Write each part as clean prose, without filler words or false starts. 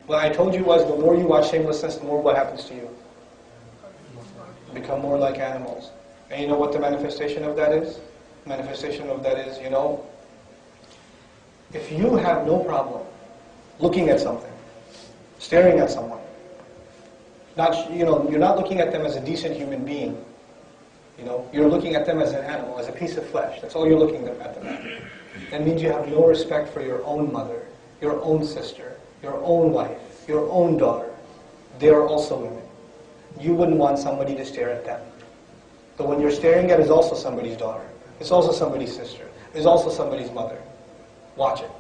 What I told you was the more you watch shamelessness, the more what happens to you? You become more like animals. And you know what the manifestation of that is? Manifestation of that is, if you have no problem looking at something, staring at someone, you're not looking at them as a decent human being. You're looking at them as an animal, as a piece of flesh. That's all you're looking at them as. That means you have no respect for your own mother, your own sister, your own wife, your own daughter. They are also women. You wouldn't want somebody to stare at them. The one you're staring at is also somebody's daughter. It's also somebody's sister. It's also somebody's mother. Watch it.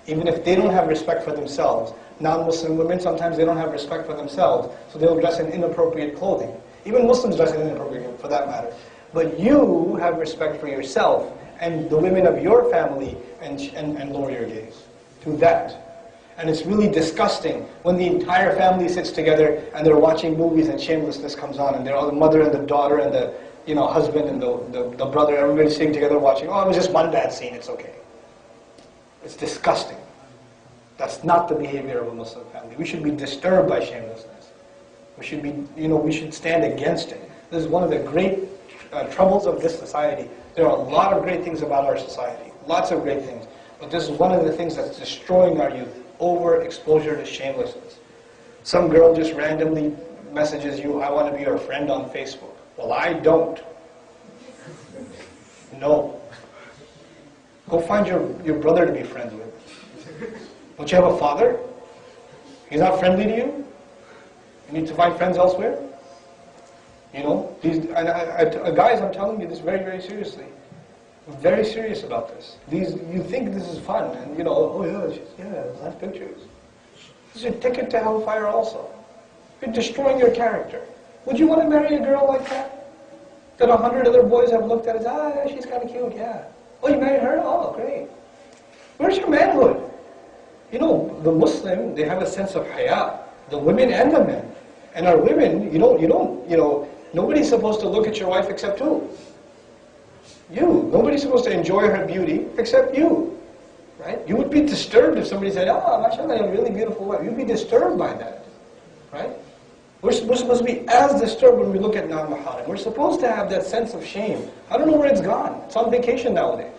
Even if they don't have respect for themselves, non-Muslim women, sometimes they don't have respect for themselves, so they'll dress in inappropriate clothing. Even Muslims dress in inappropriate, for that matter. But you have respect for yourself and the women of your family and lower your gaze to that. And it's really disgusting when the entire family sits together and they're watching movies and shamelessness comes on and they're all the mother and the daughter and the husband and the brother, everybody's sitting together watching. Oh, it was just one bad scene, it's okay. It's disgusting. That's not the behavior of a Muslim family. We should be disturbed by shamelessness. We should be, we should stand against it. This is one of the great troubles of this society. There are a lot of great things about our society. Lots of great things. But this is one of the things that's destroying our youth. Overexposure to shamelessness. Some girl just randomly messages you, I want to be your friend on Facebook. Well, I don't. No. Go find your brother to be friends with. Don't you have a father? He's not friendly to you? You need to find friends elsewhere? Guys, I'm telling you this very, very seriously. I'm very serious about this. You think this is fun, and oh yeah, nice pictures. This is a ticket to hellfire also. You're destroying your character. Would you want to marry a girl like that? That 100 other boys have looked at as, yeah, she's kind of cute, yeah. Oh, you married her? Oh, great. Where's your manhood? The Muslim, they have a sense of haya. The women and the men. And our women, nobody's supposed to look at your wife except who? You. Nobody's supposed to enjoy her beauty except you. Right? You would be disturbed if somebody said, mashallah, you're a really beautiful wife. You'd be disturbed by that. Right? We're supposed to be as disturbed when we look at non-maharim. We're supposed to have that sense of shame. I don't know where it's gone. It's on vacation nowadays.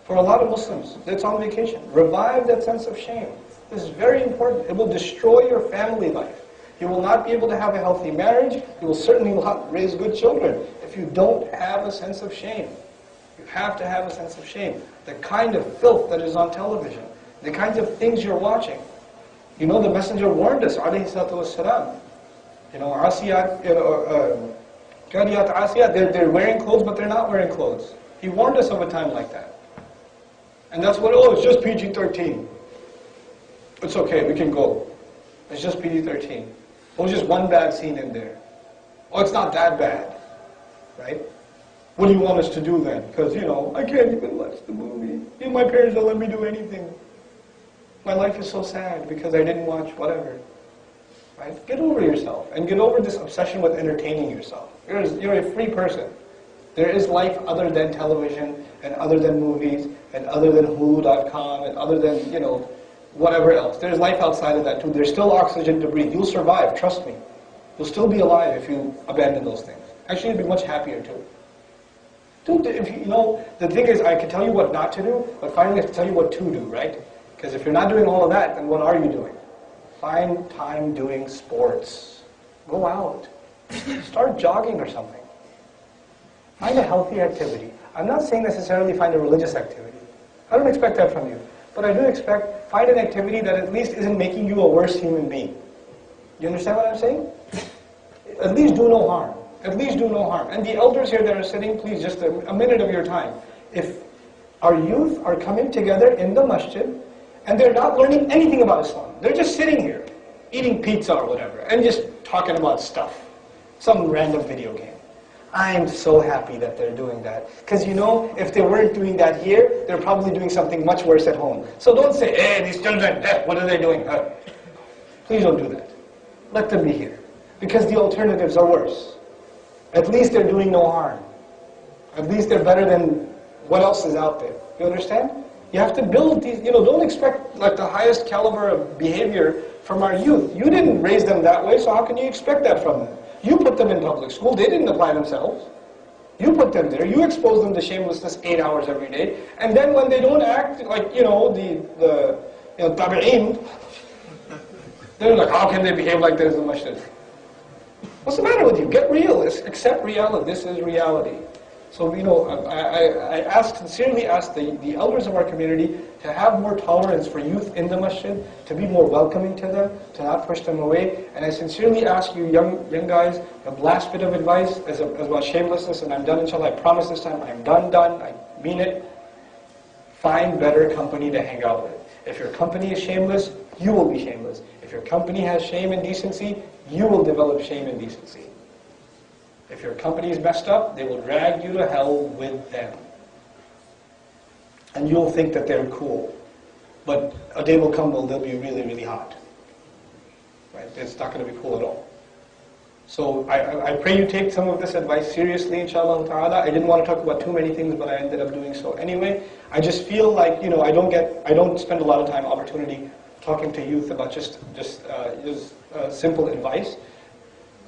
For a lot of Muslims, it's on vacation. Revive that sense of shame. This is very important. It will destroy your family life. You will not be able to have a healthy marriage. You will certainly not raise good children if you don't have a sense of shame. You have to have a sense of shame. The kind of filth that is on television, the kinds of things you're watching. The Messenger warned us, alayhi salatu wassalam. Asiyat, Kariyat Asiyat, they're wearing clothes but they're not wearing clothes. He warned us of a time like that. And that's it's just PG-13. It's okay, we can go. It's just PG-13. Oh, just one bad scene in there. Oh, it's not that bad. Right? What do you want us to do then? Because, I can't even watch the movie. My parents don't let me do anything. My life is so sad because I didn't watch whatever. Right? Get over yourself and get over this obsession with entertaining yourself. You're a free person. There is life other than television and other than movies and other than Hulu.com and other than, whatever else. There's life outside of that too. There's still oxygen to breathe. You'll survive, trust me. You'll still be alive if you abandon those things. Actually, you'll be much happier too. Dude, the thing is, I can tell you what not to do, but finally I can tell you what to do, right? Because if you're not doing all of that, then what are you doing? Find time doing sports. Go out. Start jogging or something. Find a healthy activity. I'm not saying necessarily find a religious activity. I don't expect that from you. But I do expect, find an activity that at least isn't making you a worse human being. You understand what I'm saying? At least do no harm. At least do no harm. And the elders here that are sitting, please, just a minute of your time. If our youth are coming together in the masjid, and they're not learning anything about Islam. They're just sitting here, eating pizza or whatever, and just talking about stuff. Some random video game. I'm so happy that they're doing that. Because if they weren't doing that here, they're probably doing something much worse at home. So don't say, hey, these children, what are they doing? Please don't do that. Let them be here. Because the alternatives are worse. At least they're doing no harm. At least they're better than what else is out there. You understand? You have to build these, don't expect like the highest caliber of behavior from our youth. You didn't raise them that way, so how can you expect that from them? You put them in public school, they didn't apply themselves. You put them there, you expose them to shamelessness 8 hours every day, and then when they don't act like, the tabi'een, they're like, how can they behave like this in the masjid? What's the matter with you? Get real, accept reality, this is reality. So, I sincerely ask the elders of our community to have more tolerance for youth in the masjid, to be more welcoming to them, to not push them away. And I sincerely ask you young guys, the last bit of advice as about shamelessness, and I'm done inshallah, I promise this time, I'm done, I mean it. Find better company to hang out with. If your company is shameless, you will be shameless. If your company has shame and decency, you will develop shame and decency. If your company is messed up, they will drag you to hell with them. And you'll think that they're cool. But a day will come when they'll be really, really hot. Right? It's not going to be cool at all. So I pray you take some of this advice seriously, inshallah ta'ala. I didn't want to talk about too many things, but I ended up doing so anyway. I just feel like, I don't spend a lot of opportunity talking to youth about just simple advice.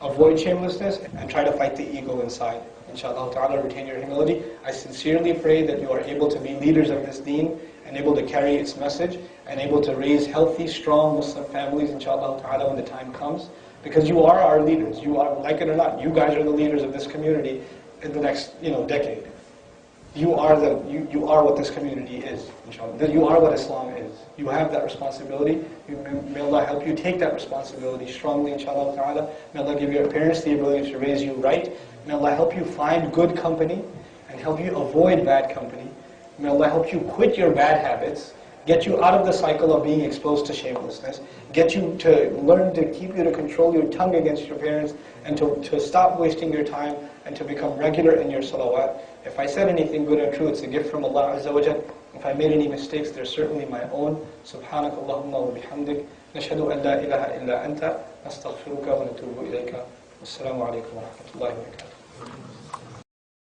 Avoid shamelessness and try to fight the ego inside. Inshallah ta'ala, retain your humility. I sincerely pray that you are able to be leaders of this deen and able to carry its message and able to raise healthy, strong Muslim families, inshallah ta'ala, when the time comes. Because you are our leaders. You are, like it or not, you guys are the leaders of this community in the next, decade. You are what this community is, inshallah. You are what Islam is. You have that responsibility. May Allah help you take that responsibility strongly, inshallah ta'ala. May Allah give your parents the ability to raise you right. May Allah help you find good company and help you avoid bad company. May Allah help you quit your bad habits, get you out of the cycle of being exposed to shamelessness, get you to learn to keep you to control your tongue against your parents, and to stop wasting your time and to become regular in your salawat. If I said anything good or true, it's a gift from Allah Azza wa Jal. If I made any mistakes, they're certainly my own. Subhanak Allahumma wa bihamdik. Nashhadu an la ilaha illa anta. Nastaghfiruka wa natubu ilayka. Wassalamu alaikum wa rahmatullahi wa barakatuh.